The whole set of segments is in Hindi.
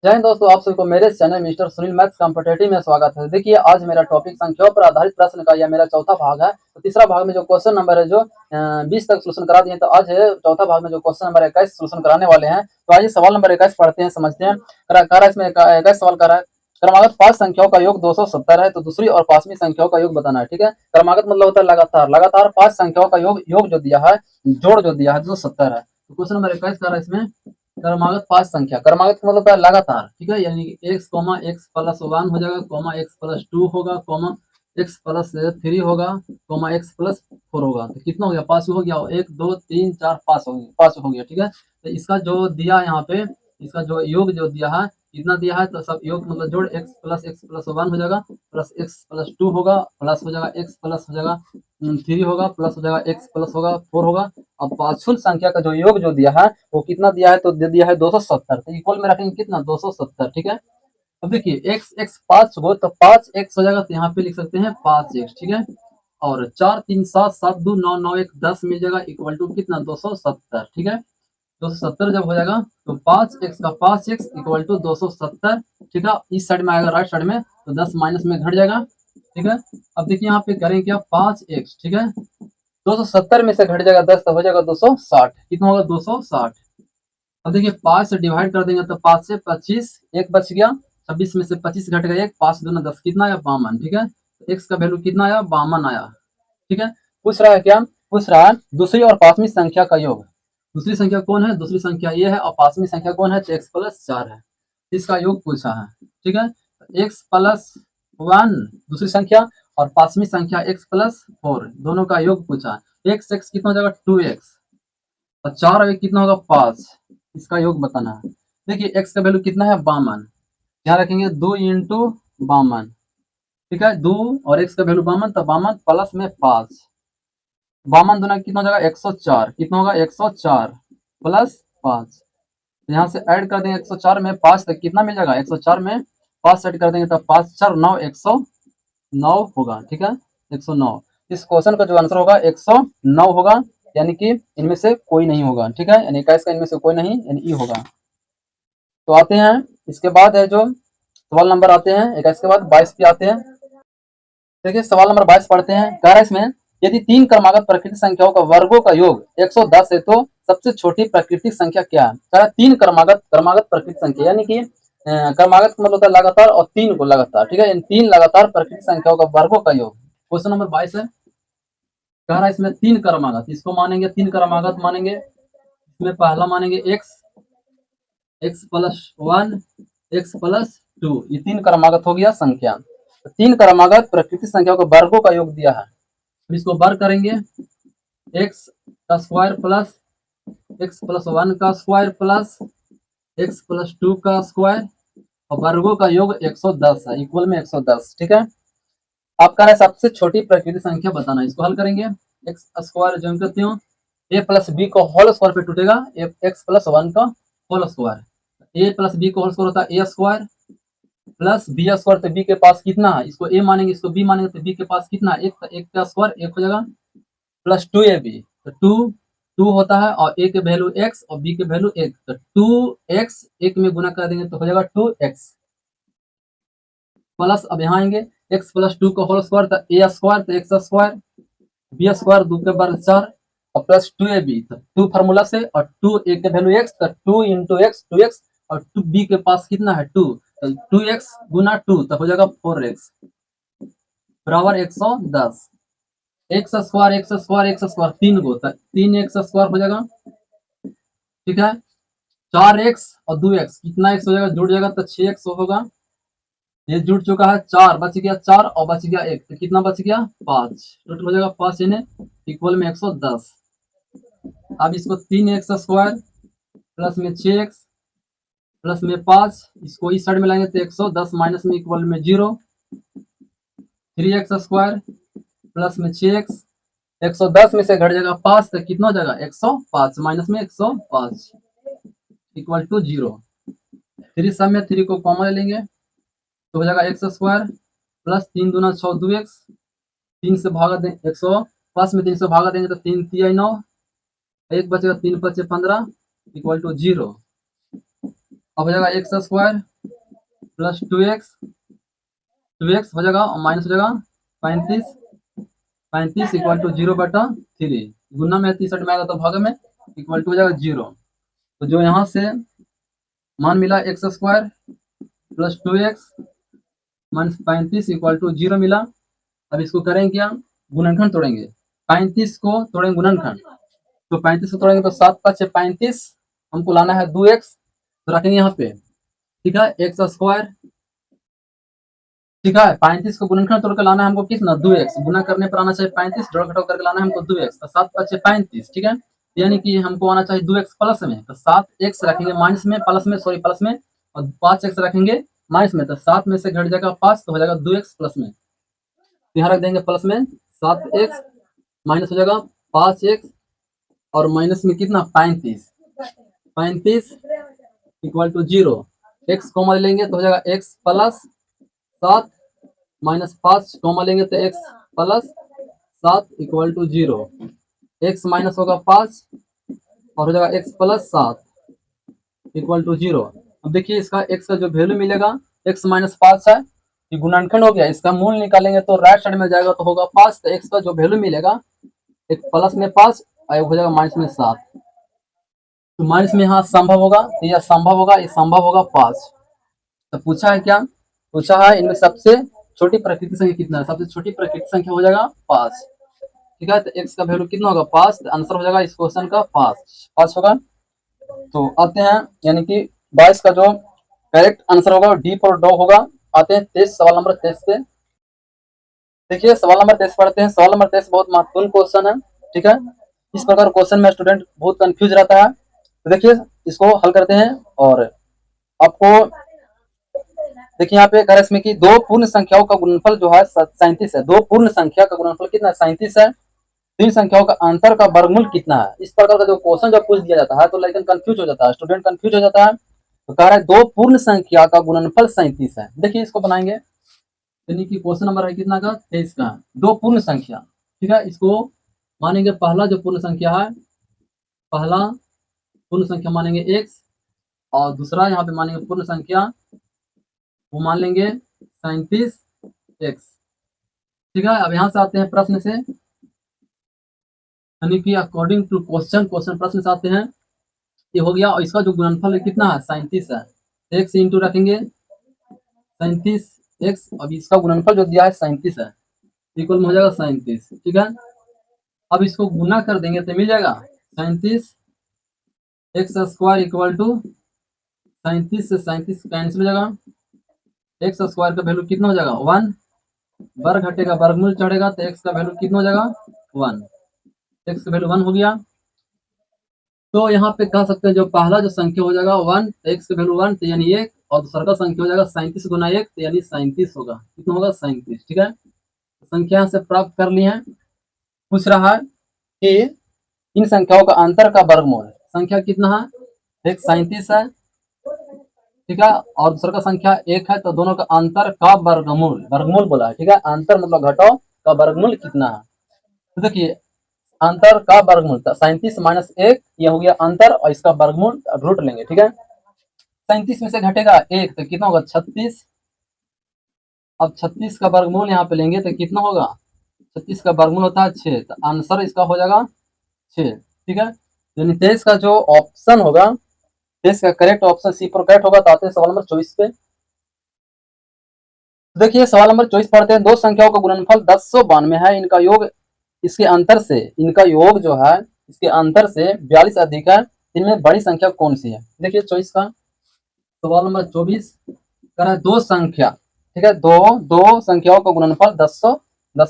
जय हिंद दोस्तों, आप सभी को मेरे channel mister Sunil maths competitive में स्वागत है। देखिए, आज मेरा टॉपिक संख्याओं पर आधारित प्रश्न का यह मेरा चौथा भाग है। तो तीसरा भाग में जो क्वेश्चन नंबर है जो 20 तक सोल्यूशन करा दिए, तो आज है चौथा भाग में जो क्वेश्चन नंबर 21 सोल्यूशन कराने वाले हैं। तो आइए सवाल नंबर 21 पढ़ते हैं, समझते हैं। इसमें 21 सवाल कर रहा है। क्रमागत 5 संख्याओं का योग 270 है, तो दूसरी और पांचवी संख्याओं का योग बताना है। ठीक है, क्रमागत मतलब होता है लगातार। लगातार 5 संख्याओं का योग जो दिया है, जोड़ जो दिया है 270 है। तो क्वेश्चन नंबर 21 कर रहा है इसमें क्रमागत 5 संख्या। क्रमागत मतलब होता है लगातार। ठीक है, यानी एक्स कॉमा एक्स प्लस 1 हो जाएगा, कॉमा एक्स प्लस 2 होगा, कॉमा एक्स प्लस 3 होगा, कॉमा एक्स प्लस 4 होगा। तो कितना हो गया? 5 हो गया। 1 2 3 4 5 हो गया, 5 हो गया। ठीक है, तो इसका जो दिया यहाँ पे, इसका जो योग जो दिया है, कितना दिया है, तो सब योग मतलब जोड़ एक्स प्लस 1 हो जाएगा, प्लस एक्स प्लस 2 होगा, प्लस हो जाएगा एक्स प्लस हो जाएगा 3 होगा, प्लस हो जाएगा एक्स प्लस होगा 4 होगा। अब पांचुल संख्या का जो योग जो दिया है वो कितना दिया है, तो दे दिया है 270। तो इक्वल में रखेंगे कितना? 270। ठीक है, अब देखिए एक्स एक्स 5 हो तो 5x हो जाएगा, तो यहाँ पे लिख सकते हैं 5x। ठीक है, और 4 3 7 7 2 9 9 1 10 मिल जाएगा, इक्वल टू कितना? 270। ठीक है, 270 जब हो जाएगा तो 5x का 5x इक्वल टू 270। ठीक है, इस साइड में आएगा राइट साइड में, तो 10 माइनस में घट जाएगा। ठीक है, अब देखिए यहाँ पे करेंगे क्या? 5x। ठीक है, 270 में से घट जाएगा 10, तो हो जाएगा 260। कितना होगा? 260। अब देखिए 5 से डिवाइड कर देंगे तो 5 से 25 एक बच गया, 26 में से 25 घट गया, एक 5 दूना 10, कितना आया? 52। ठीक है, तो एक्स का वैल्यू कितना आया? 52 आया। ठीक है, पूछ रहा है क्या? पूछ रहा है दूसरी और पांचवी संख्या का योग। दूसरी संख्या कौन है? दूसरी संख्या ये है, और पांचवी संख्या कौन है? तो एक्स प्लस 4 है। इसका योग पूछा है। ठीक है, एक्स प्लस 1 दूसरी संख्या, और पांचवी संख्या एक्स प्लस 4, दोनों का योग पूछा। एक्स एक्स कितना हो जाएगा? 2x, और 4 और 1 कितना होगा? 5। इसका योग बताना है। देखिए एक्स का वैल्यू कितना है? 52। यहाँ रखेंगे 2 इंटू 52। ठीक है, 2 और एक्स का वैल्यू 52, तो 52 प्लस में 5, 52 दूना कितना हो जाएगा? 104। कितना होगा? 104 प्लस 5। यहाँ से ऐड कर देंगे 104 में 5, तक कितना मिल जाएगा? 104 में 5 ऐड कर देंगे तो 5 4 9 109 होगा। ठीक है, 109। इस क्वेश्चन का जो आंसर होगा 109 होगा, यानी कि इनमें से कोई नहीं होगा। ठीक है, यानी 21 का इनमें से कोई नहीं, यानी ई होगा। तो आते हैं, इसके बाद है जो सवाल नंबर आते हैं 21 के बाद 22 पे आते हैं। देखिए सवाल नंबर 22 पढ़ते हैं। कह रहा है इसमें, यदि 3 क्रमागत प्राकृतिक संख्याओं का वर्गों का योग 110 है, तो सबसे छोटी प्राकृतिक संख्या क्या है? कह रहा है 3 क्रमागत क्रमागत प्राकृतिक संख्या, यानी कि क्रमागत मतलब होता है लगातार, और 3 को लगातार। ठीक है, इन 3 लगातार प्राकृतिक संख्याओं का वर्गों का योग। क्वेश्चन नंबर 22 है। कह रहा है इसमें 3 क्रमागत, इसको मानेंगे 3 क्रमागत मानेंगे। इसमें पहला मानेंगे x, x plus 1, x plus 2, ये 3 क्रमागत हो गया संख्या। तो 3 क्रमागत प्राकृतिक संख्याओं के वर्गों का योग दिया है। हम इसको वर्ग करेंगे, एक्स का स्क्वायर प्लस एक्स प्लस 1 का स्क्वायर प्लस एक्स प्लस 2 का स्क्वायर, और वर्गों का योग 110 है, इक्वल में 110। ठीक है, आपका है सबसे छोटी प्राकृतिक संख्या बताना। इसको हल करेंगे, एक्स स्क्वायर जो करती हूँ, ए प्लस बी को होल स्क्वायर पे टूटेगा, एक्स प्लस 1 का होल स्क्वायर। ए प्लस बी को होल स्क्वायर होता है ए स्क्वायर, प्लस बी स्क्वायर। तो बी के पास कितना है? इसको ए मानेंगे, इसको बी मानेंगे, तो बी के पास कितना? एक, एक का स्क्वायर 1 हो जाएगा, प्लस 2ab। तो 2 होता है, और ए के वैल्यू एक्स और बी के वैल्यू 1, तो 2x 1 में गुना कर देंगे तो हो जाएगा 2x, प्लस अब यहाँ आएंगे एक्स प्लस 2 का होल स्क्वायर, तो ए स्क्वायर, तो एक्स स्क्वायर, बी स्क्वायर 2 के बार 4, और प्लस 2ab, तो 2 फार्मूला से, और 2 ए के वैल्यू एक्स, तो 2 इंटू एक्स 2x, और 2 बी के पास कितना है? 2, तो 2x गुना 2, तो हो जाएगा 4x बराबर 110। X square x square x square 3 गो, तो 3x स्क्वायर हो जाएगा। ठीक है, 4x और 2x, कितना x हो जाएगा? जुड़ जाएगा तो 6x होगा। ये जुड़ चुका है, 4 बच गया, 4 और बच गया 1, तो कितना बच गया? 5। टोटल हो जाएगा 5, यानी इक्वल में 110। अब इसको 3x स्क्वायर प्लस में 6x प्लस में 5, इसको इस साइड में लाएंगे तो 110 माइनस में इक्वल में 0, 3x स्क्वायर प्लस में 6x, 110 में से घट जाएगा 5, तो कितना हो जाएगा? 105 माइनस में 105 इक्वल टू 0। 3 सब में 3 को कॉमन ले लेंगे, तो हो जाएगा एक्स स्क्वायर प्लस 3 दूना 6 2x, 3 से भागा दें 105 में 3 से भागा देंगे तो 3 3 9, 1 बचेगा, 3 बचे 15 इक्वल टू 0। अब हो जाएगा एक्स स्क्वायर प्लस 2x हो जाएगा और माइनस हो जाएगा 35 इक्वल टू 0/3। गुना में 63 में आएगा तो भाग में इक्वल टू हो जाएगा 0। तो जो यहाँ से मान मिला x square plus 2x minus 35 equal to 0 मिला। अब इसको करेंगे क्या, गुणनखंड तोड़ेंगे। 35 को तोड़ेंगे गुणनखंड, तो 35 को तोड़ेंगे तो 7×5 = 35। हमको लाना है 2x, तो रखेंगे यहाँ पे, ठीक है, एक्स स्क्वायर, ठीक है। 35 को गुणनखंड तोड़ कर लाना है हमको कितना, 2x। गुना करने पर आना चाहिए 35, जोड़ घटाव करके लाना है हमको 2x, तो 7×5 = 35, ठीक है। यानी कि हमको आना चाहिए 2x प्लस में, तो 7x रखेंगे माइनस में, प्लस में, सॉरी प्लस में, और 5x रखेंगे माइनस में, तो 7 में से घट जाएगा 5, तो हो जाएगा 2x प्लस में। यहाँ रख देंगे प्लस में 7x, माइनस हो जाएगा 5x, और माइनस में कितना 35 इक्वल टू 0। x कॉमन लेंगे तो हो जाएगा x प्लस 7 माइनस 5 कॉमन लेंगे तो x plus 7 equal to 0। x minus होगा 5 और हो जाएगा x प्लस 7 इक्वल टू 0। अब देखिए इसका x का जो वैल्यू मिलेगा, x माइनस 5 है, ये गुणनखंड हो गया, इसका मूल निकालेंगे तो राइट साइड में जाएगा तो होगा 5, तो x का जो वैल्यू मिलेगा, एक प्लस में 5 और हो जाएगा माइनस में 7। तो माइनस में यहाँ संभव होगा, तो यह संभव होगा, ये संभव होगा 5। तो पूछा है क्या, पूछा है इनमें सबसे छोटी प्राकृतिक संख्या कितना है, सबसे छोटी प्राकृतिक संख्या हो जाएगा 5, ठीक है। तो x का वैल्यू कितना होगा 5, तो आंसर हो जाएगा इस क्वेश्चन का 5 होगा। तो आते हैं, यानी कि 22 का जो करेक्ट आंसर होगा डी फॉर डॉग होगा। आते हैं 23, सवाल नंबर 23 पे। देखिए सवाल नंबर 23 पढ़ते हैं। सवाल नंबर 23 बहुत महत्वपूर्ण क्वेश्चन है, ठीक है। इस प्रकार क्वेश्चन में स्टूडेंट बहुत कंफ्यूज रहता है। तो देखिए इसको हल करते हैं, और आपको देखिए यहाँ पे कह रहा है इसमें कि दो पूर्ण संख्याओं का गुणनफल जो है 37 है। दो पूर्ण संख्या का गुणनफल कितना है, 37 है। तीन संख्याओं का अंतर का वर्गमूल कितना है। इस प्रकार का जो क्वेश्चन जब पूछ दिया जाता है तो लेकिन कंफ्यूज हो जाता है, स्टूडेंट कंफ्यूज हो जाता है। तो कह रहा है दो पूर्ण संख्या का गुणनफल 37 है। देखिए इसको बनाएंगे, यानी कि क्वेश्चन नंबर है कितना का, 23 का। दो पूर्ण संख्या, ठीक है, इसको मानेंगे पहला जो पूर्ण संख्या है, पहला पूर्ण संख्या मानेंगे x, और दूसरा यहाँ पे मानेंगे पूर्ण संख्या, वो मान लेंगे 37x, ठीक है। अब यहाँ से आते हैं प्रश्न से, यानी कि अकॉर्डिंग टू क्वेश्चन प्रश्न से आते हैं। ये हो गया, और इसका जो गुणनफल है कितना है, 37 है। x इंटू रखेंगे 37x, अब इसका गुणनफल जो दिया है 37 है, इक्वल में हो जाएगा 37, ठीक है। अब इसको गुना कर देंगे तो मिल जाएगा 37x² इक्वल टू 37 से 37 कैंसिल हो जाएगा। एक्स स्क्वायर का वैल्यू कितना हो जाएगा 1, वर्ग घटेगा वर्गमूल चढ़ेगा, तो x का वैल्यू कितना हो जाएगा 1, x का वैल्यू 1 हो गया। तो यहाँ पे कह सकते हैं जो पहला जो संख्या हो जाएगा 1, तो x का वैल्यू 1, तो यानी 1, और दूसरा का संख्या हो जाएगा 37 गुना 1, तो यानी 37 होगा। कितना होगा 37, ठीक है। संख्या से प्राप्त कर ली है। पूछ रहा है कि इन संख्याओं का अंतर का वर्गमूल, संख्या कितना है, एक 37 है, ठीक है, और दूसरा का संख्या 1 है, तो दोनों का अंतर का वर्गमूल बोला है, ठीक है। अंतर मतलब घटाओ का वर्गमूल कितना है। तो देखिए अंतर का वर्गमूल 37 माइनस 1, ये हो गया अंतर, और इसका वर्गमूल रूट लेंगे, ठीक है। 37 में से घटेगा 1, तो कितना होगा 36। अब 36 का वर्गमूल यहाँ पे लेंगे तो कितना होगा, 36 का वर्गमूल होता है 6, तो आंसर इसका हो जाएगा 6, ठीक है। यानी 23 का जो ऑप्शन होगा, 23 का करेक्ट ऑप्शन सी पर करेक्ट होगा। तो आते हैं सवाल नंबर 24 पे। देखिए सवाल नंबर 24 पढ़ते हैं। दो संख्याओं का गुणनफल 1092 है, इनका योग इसके अंतर से, इनका योग जो है इसके अंतर से 42 अधिक है, इनमें बड़ी संख्या कौन सी है। देखिए 24 का सवाल नंबर 24 कह रहा है दो संख्या, ठीक है, दो संख्याओं का गुणनफल 10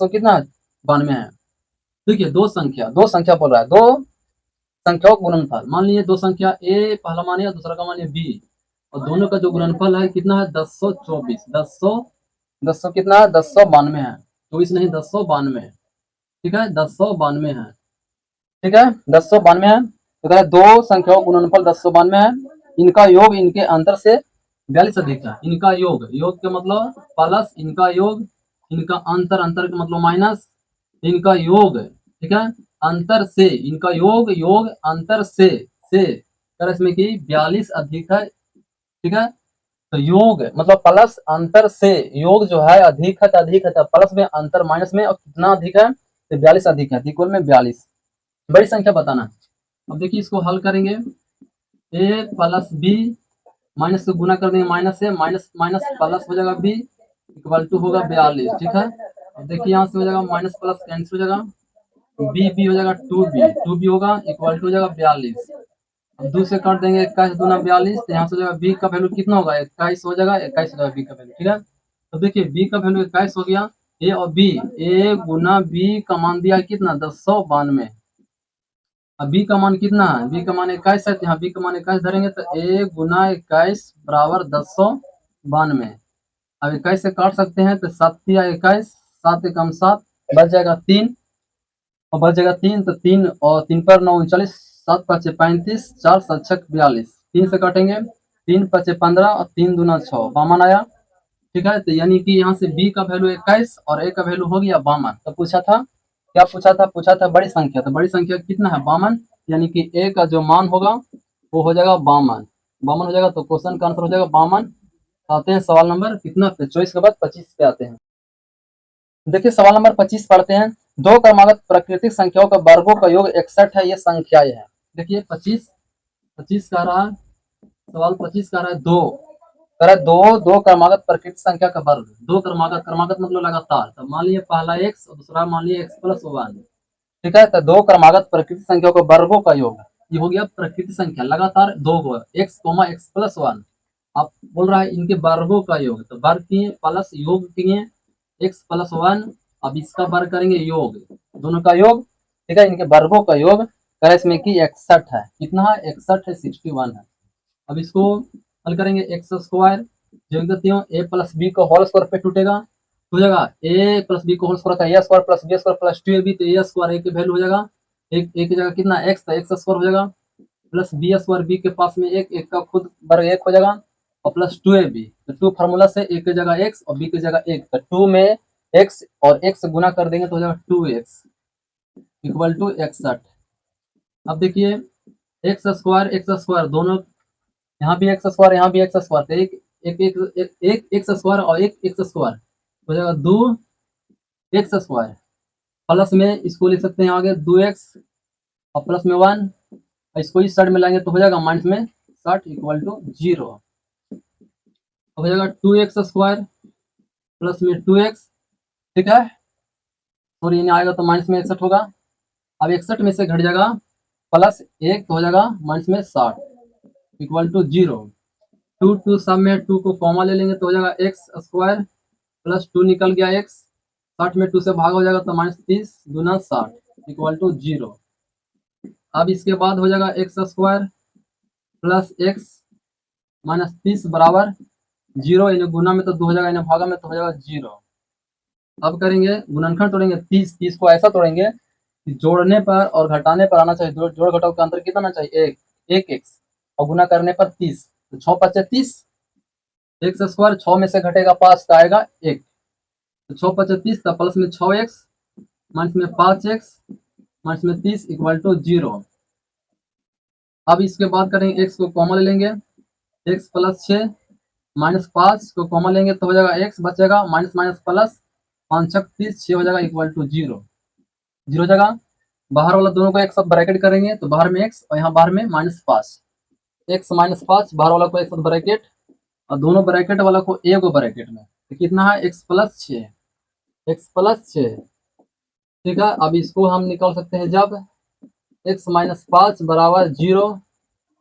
कितना 92 है। देखिए दो संख्या बोल रहा है, दो संख्याओं का गुणनफल, मान लीजिए दो संख्या ए पहला मानिए और दूसरा का मानिए बी, और दोनों का जो गुणनफल है कितना है 1024, 10 कितना है 1092 है, 24 नहीं 1092, ठीक है, 1092 है, ठीक है, 1092 है। तो कह रहा है दो संख्याओं का गुणनफल 1092 है, इनका योग इनके अंतर से 42 अधिक है। इनका योग के मतलब प्लस, इनका योग, इनका अंतर का मतलब माइनस, इनका योग, ठीक है, अंतर से, इनका योग अंतर से कर इसमें कि 42 अधिक है ठीक है। तो योग मतलब प्लस अंतर से, योग जो है अधिक है तो अधिक है, तो प्लस में अंतर माइनस में, और कितना अधिक है तो 42 अधिक है, इक्वल में 42 बड़ी संख्या बताना है। अब देखिए इसको हल करेंगे, ए प्लस बी, माइनस से गुना कर देंगे, माइनस से माइनस माइनस प्लस हो जाएगा बी इक्वल टू होगा 42, ठीक है। अब देखिए यहाँ से हो जाएगा माइनस प्लस कैंसिल हो जाएगा, बी हो जाएगा 2b होगा इक्वल टू हो जाएगा 42। अब 2 से काट देंगे, 21 दूना 42, तो यहाँ से हो जाएगा बी का वैल्यू कितना होगा 21 हो जाएगा, 21 हो जाएगा बी का वैल्यू, ठीक है। तो देखिए बी का वैल्यू 21 हो गया, ए और बी, ए गुना बी का मान दिया है कितना 1092। अब बी का मान कितना है, बी का मान 21 है, तो यहाँ बी का मान 21 धरेंगे, तो ए गुना 21 बराबर 1092। अब 21 से काट सकते हैं, तो 7 या 21, 7 एकम 7, बच जाएगा 3, और बच जाएगा 3, तो 3 और 3 पर 9 39, 7 पचे 35, 4 7 6 42, 3 से काटेंगे, 3 पचे 15 और 3 दूना 6, बामन आया, ठीक है। तो यानी कि यहाँ से बी का वैल्यू 21 और ए का वैल्यू हो गया 52। तो पूछा था क्या, पूछा था बड़ी संख्या, तो बड़ी संख्या कितना है 52, यानी कि ए का जो मान होगा वो हो जाएगा 52 हो जाएगा। तो क्वेश्चन का आंसर हो जाएगा 52। आते हैं सवाल नंबर कितना पे, 24 के बाद 25 पे आते हैं। देखिए सवाल नंबर 25 पढ़ते हैं, दो क्रमागत प्राकृतिक संख्याओं का वर्गों का योग 61 है, ये संख्याएं है। देखिए 25 का रहा, सवाल 25 का रहा है दो, कह रहा है दो क्रमागत प्राकृतिक संख्या का वर्ग, दो क्रमागत मतलब लगातार, तो मान लीजिए पहला x और दूसरा मान लीजिए x+1, ठीक है। तो दो क्रमागत प्राकृतिक संख्याओं के वर्गों का योग, ये हो गया प्राकृतिक संख्या लगातार दो को x, आप बोल रहा है इनके वर्गों का योग, तो वर्ग किए प्लस योग किए x+1, अब इसका वर्ग करेंगे योग, दोनों का योग, ठीक है। इनके वर्गों का योग करे इसमें कि 61 है, कितना है 61 है, 61 है। अब इसको हल करेंगे, एक्स स्क्वायर जो देती हूँ ए प्लस बी को होल स्क्वायर पे टूटेगा, तो हो जाएगा ए प्लस बी को होल स्क्वायर का A square plus B square plus 2ab, तो ए स्क्वायर ए की वैल्यू हो जाएगा एक, एक की जगह कितना एक्स, तो एक्स स्क्वायर हो जाएगा प्लस बी स्क्वायर, बी के पास में एक का खुद वर्ग 1 हो जाएगा, और प्लस 2ab, तो 2 फार्मूला से ए की जगह एक्स और बी की जगह 1, तो 2 में एक्स और एक से गुना कर देंगे तो हो जाएगा 2x इक्वल टू 61। अब देखिए एक्स स्क्वायर दोनों, यहाँ भी एक्स स्क्वायर यहाँ भी एक्स स्क्वायर, तो एक एक्स स्क्वायर और एक एक्स स्क्वायर हो जाएगा 2 एक्स स्क्वायर, प्लस में इसको लिख सकते हैं आगे 2x और प्लस में 1, और इसको इस साइड में लाएंगे तो हो जाएगा माइनस में 60 इक्वल टू 0, हो जाएगा 2x स्क्वायर प्लस में 2x, ठीक है। और ये आएगा तो माइनस में 61 होगा, अब 61 में से घट जाएगा प्लस 1 तो हो जाएगा माइनस में 60 इक्वल टू 0, 2 सब में 2 को कॉमा ले लेंगे तो हो जाएगा एक्स स्क्वायर प्लस 2 निकल गया x, 60 में 2 से भाग हो जाएगा तो माइनस 30 दूना 60 इक्वल टू 0। अब इसके बाद हो जाएगा x square plus x minus 30 बराबर 0, इन्हें गुना में तो 2 हो जाएगा, इन्हें भागा में तो हो जाएगा 0। अब करेंगे गुणनखंड तोड़ेंगे, 30 को ऐसा तोड़ेंगे कि जोड़ने पर और घटाने पर आना चाहिए, जोड़ घटाव का अंतर कितना आना चाहिए एक एक्स, और गुना करने पर 30, तो 6 5 30, एक्स स्क्वायर 6 में से घटेगा 5 तो आएगा 1, तो 6 5 30, तो प्लस में 6x माइनस में 5x माइनस में 30 इक्वल टू 0। अब इसके बाद करेंगे x को कॉमन ले लेंगे, x प्लस 6 माइनस 5 को कॉमन लेंगे तो हो जाएगा x बचेगा माइनस माइनस प्लस 5 6 30, 6 हो जाएगा इक्वल टू 0, 0 जगह बाहर वाला दोनों को एक साथ ब्रैकेट करेंगे तो बाहर में x और यहाँ बाहर में -5, x -5 बाहर वाला को एक साथ ब्रैकेट और दोनों ब्रैकेट वाला को एक ब्रैकेट में, तो कितना है x प्लस 6, ठीक है। अब इसको हम निकाल सकते हैं जब x -5 बराबर 0,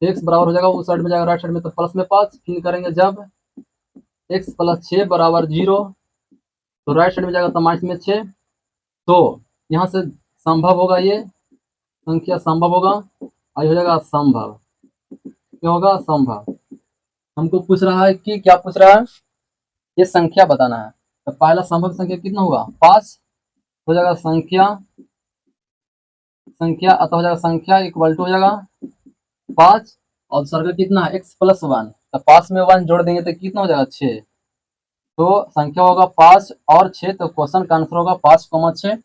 x बराबर हो जाएगा उस साइड में जाएगा राइट साइड में तो प्लस में 5, फिर करेंगे जब x प्लस 6 बराबर 0, तो राइट साइड में जाएगा तो माइनस में 6, तो यहाँ से संभव होगा, ये संख्या संभव होगा, आई हो जाएगा असंभव, क्या होगा असंभव। हमको पूछ रहा है कि क्या पूछ रहा है, ये संख्या बताना है, तो पहला संभव संख्या कितना होगा 5 हो जाएगा, संख्या अतः हो जाएगा संख्या इक्वल टू हो जाएगा 5 और दूसरा का कितना है x प्लस 1, तो 5 में 1 जोड़ देंगे तो कितना हो जाएगा 6, तो संख्या होगा 5 और 6, तो क्वेश्चन का आंसर होगा 5,6,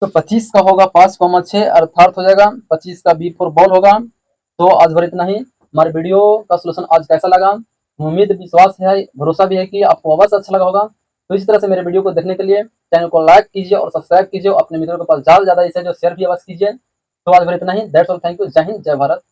तो 25 का होगा 5,6 अर्थात हो जाएगा 25 का B4 बॉल होगा। तो आज भर इतना ही। हमारे वीडियो का सोल्यूशन आज कैसा लगा। उम्मीद विश्वास है, भरोसा भी है कि आपको अवश्य अच्छा लगा होगा। तो इसी तरह से मेरे वीडियो को देखने के लिए चैनल को लाइक कीजिए और सब्सक्राइब कीजिए, अपने मित्रों के पास ज़्यादा से ज़्यादा इसे जो शेयर भी अवश्य कीजिए। तो आज फिर इतना ही। That's all, thank you. जय हिंद, जय भारत।